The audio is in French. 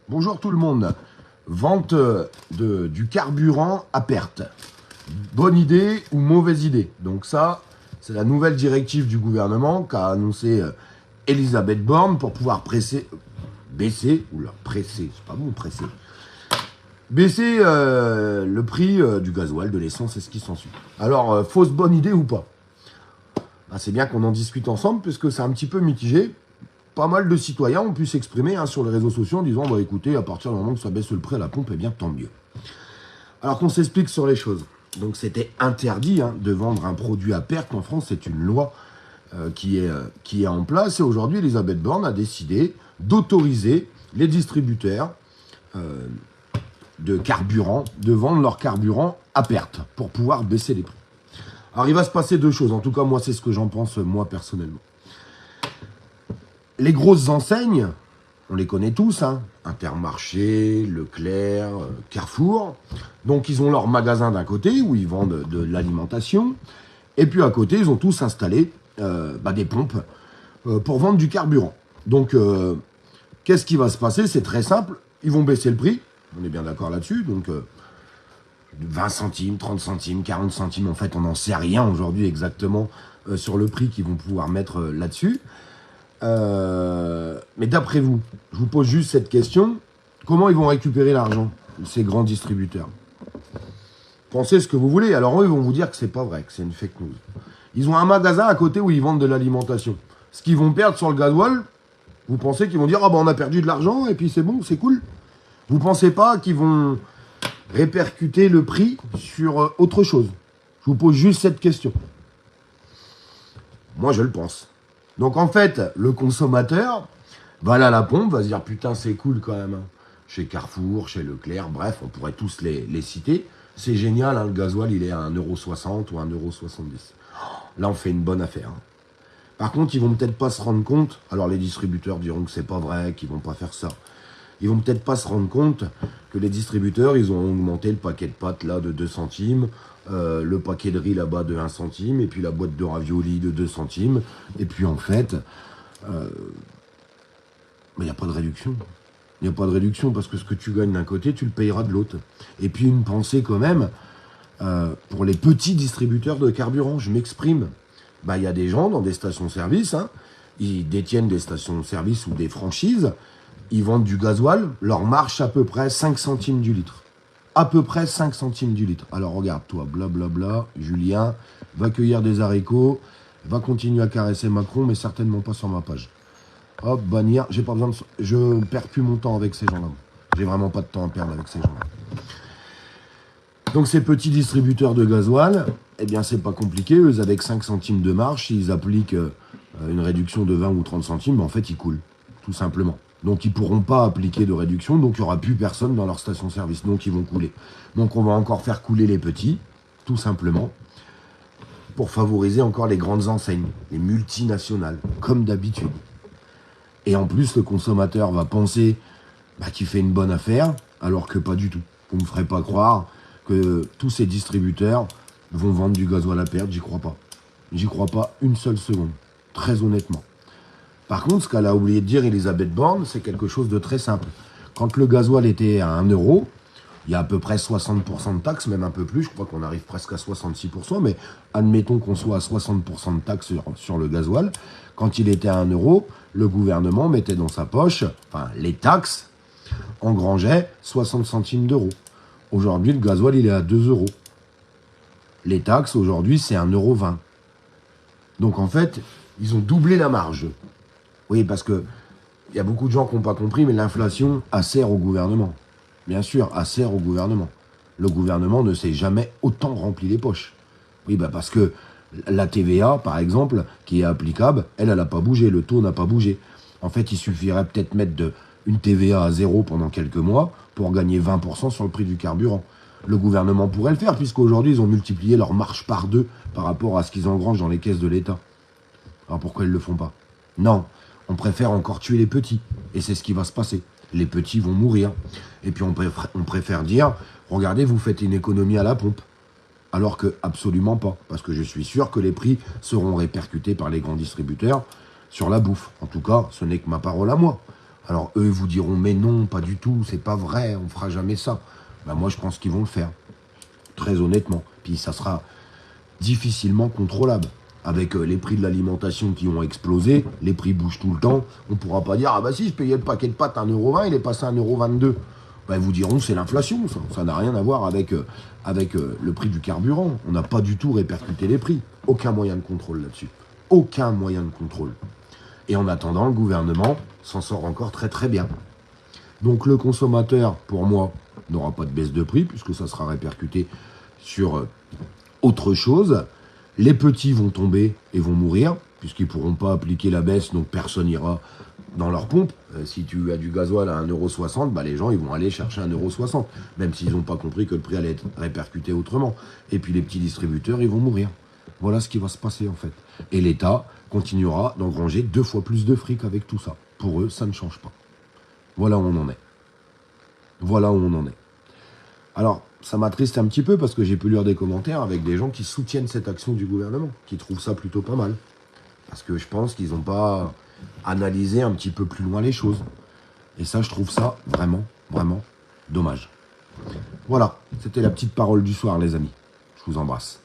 Bonjour tout le monde. Vente du carburant à perte. Bonne idée ou mauvaise idée? Donc ça, c'est la nouvelle directive du gouvernement qu'a annoncé Elisabeth Borne pour pouvoir baisser le prix du gasoil, de l'essence et ce qui s'ensuit. Alors, fausse bonne idée ou pas? C'est bien qu'on en discute ensemble puisque c'est un petit peu mitigé. Pas mal de citoyens ont pu s'exprimer sur les réseaux sociaux en disant écoutez, à partir du moment que ça baisse le prix à la pompe, bien tant mieux. Alors qu'on s'explique sur les choses. Donc c'était interdit de vendre un produit à perte en France, c'est une loi qui est en place. Et aujourd'hui, Elisabeth Borne a décidé d'autoriser les distributeurs de carburant de vendre leur carburant à perte pour pouvoir baisser les prix. Alors il va se passer deux choses. En tout cas, moi, c'est ce que j'en pense, moi, personnellement. Les grosses enseignes, on les connaît tous, Intermarché, Leclerc, Carrefour. Donc ils ont leur magasin d'un côté où ils vendent de l'alimentation. Et puis à côté, ils ont tous installé des pompes pour vendre du carburant. Donc qu'est-ce qui va se passer? C'est très simple. Ils vont baisser le prix. On est bien d'accord là-dessus. Donc 20 centimes, 30 centimes, 40 centimes. En fait, on n'en sait rien aujourd'hui exactement sur le prix qu'ils vont pouvoir mettre là-dessus. Mais d'après vous, je vous pose juste cette question, comment ils vont récupérer l'argent, ces grands distributeurs? Pensez ce que vous voulez. Alors eux, ils vont vous dire que c'est pas vrai, que c'est une fake news. Ils ont un magasin à côté où ils vendent de l'alimentation. Ce qu'ils vont perdre sur le gasoil, vous pensez qu'ils vont dire on a perdu de l'argent et puis c'est bon, c'est cool? Vous pensez pas qu'ils vont répercuter le prix sur autre chose? Je vous pose juste cette question. Moi, je le pense. Donc en fait, le consommateur va aller à la pompe, va se dire putain c'est cool quand même. Chez Carrefour, chez Leclerc, bref, on pourrait tous les citer. C'est génial, le gasoil il est à 1,60 € ou 1,70 €. Là on fait une bonne affaire. Par contre, ils vont peut-être pas se rendre compte, alors les distributeurs diront que c'est pas vrai, qu'ils vont pas faire ça. Ils vont peut-être pas se rendre compte que les distributeurs, ils ont augmenté le paquet de pâtes là de 2 centimes, le paquet de riz là-bas de 1 centime, et puis la boîte de raviolis de 2 centimes. Et puis en fait, il n'y a pas de réduction. Il n'y a pas de réduction parce que ce que tu gagnes d'un côté, tu le payeras de l'autre. Et puis une pensée quand même, pour les petits distributeurs de carburant, je m'exprime. Il y a des gens dans des stations-service, ils détiennent des stations-service ou des franchises, ils vendent du gasoil, leur marche à peu près 5 centimes du litre. À peu près 5 centimes du litre. Alors regarde, toi, blablabla, Julien, va cueillir des haricots, va continuer à caresser Macron, mais certainement pas sur ma page. Hop, bannir, j'ai pas besoin de... Je perds plus mon temps avec ces gens-là. J'ai vraiment pas de temps à perdre avec ces gens-là. Donc ces petits distributeurs de gasoil, c'est pas compliqué. Eux, avec 5 centimes de marge, s'ils appliquent une réduction de 20 ou 30 centimes, en fait, ils coulent, tout simplement. Donc ils ne pourront pas appliquer de réduction, donc il n'y aura plus personne dans leur station-service, donc ils vont couler. Donc on va encore faire couler les petits, tout simplement, pour favoriser encore les grandes enseignes, les multinationales, comme d'habitude. Et en plus, le consommateur va penser qu'il fait une bonne affaire, alors que pas du tout. Vous ne me ferez pas croire que tous ces distributeurs vont vendre du gasoil à perte, j'y crois pas. J'y crois pas une seule seconde, très honnêtement. Par contre, ce qu'elle a oublié de dire Elisabeth Borne, c'est quelque chose de très simple. Quand le gasoil était à 1 €, il y a à peu près 60% de taxes, même un peu plus, je crois qu'on arrive presque à 66%, mais admettons qu'on soit à 60% de taxes sur le gasoil. Quand il était à 1 €, le gouvernement mettait dans sa poche, les taxes engrangeaient 60 centimes d'euros. Aujourd'hui, le gasoil, il est à 2 €. Les taxes, aujourd'hui, c'est 1,20 €. Donc en fait, ils ont doublé la marge. Oui, parce que il y a beaucoup de gens qui n'ont pas compris, mais l'inflation assère au gouvernement. Bien sûr, assère au gouvernement. Le gouvernement ne s'est jamais autant rempli les poches. Oui, parce que la TVA, par exemple, qui est applicable, elle n'a pas bougé, le taux n'a pas bougé. En fait, il suffirait peut-être mettre une TVA à 0 pendant quelques mois pour gagner 20% sur le prix du carburant. Le gouvernement pourrait le faire, puisqu'aujourd'hui, ils ont multiplié leur marge par 2 par rapport à ce qu'ils engrangent dans les caisses de l'État. Alors pourquoi ils ne le font pas? Non. On préfère encore tuer les petits. Et c'est ce qui va se passer. Les petits vont mourir. Et puis on préfère dire, regardez, vous faites une économie à la pompe. Alors que absolument pas. Parce que je suis sûr que les prix seront répercutés par les grands distributeurs sur la bouffe. En tout cas, ce n'est que ma parole à moi. Alors eux vous diront, mais non, pas du tout, c'est pas vrai, on fera jamais ça. Ben, moi, je pense qu'ils vont le faire, très honnêtement. Puis ça sera difficilement contrôlable. Avec les prix de l'alimentation qui ont explosé, les prix bougent tout le temps, on ne pourra pas dire, ah bah si, je payais le paquet de pâtes à 1,20 €, il est passé à 1,22 €. Ben, ils vous diront, c'est l'inflation, ça n'a rien à voir avec, le prix du carburant. On n'a pas du tout répercuté les prix. Aucun moyen de contrôle là-dessus. Aucun moyen de contrôle. Et en attendant, le gouvernement s'en sort encore très très bien. Donc le consommateur, pour moi, n'aura pas de baisse de prix, puisque ça sera répercuté sur autre chose. Les petits vont tomber et vont mourir, puisqu'ils ne pourront pas appliquer la baisse, donc personne n'ira dans leur pompe. Si tu as du gasoil à 1,60 €, bah les gens ils vont aller chercher 1,60 €, même s'ils n'ont pas compris que le prix allait être répercuté autrement. Et puis les petits distributeurs, ils vont mourir. Voilà ce qui va se passer en fait. Et l'État continuera d'engranger 2 fois plus de fric avec tout ça. Pour eux, ça ne change pas. Voilà où on en est. Voilà où on en est. Alors, ça m'attriste un petit peu parce que j'ai pu lire des commentaires avec des gens qui soutiennent cette action du gouvernement, qui trouvent ça plutôt pas mal. Parce que je pense qu'ils n'ont pas analysé un petit peu plus loin les choses. Et ça, je trouve ça vraiment, vraiment dommage. Voilà, c'était la petite parole du soir, les amis. Je vous embrasse.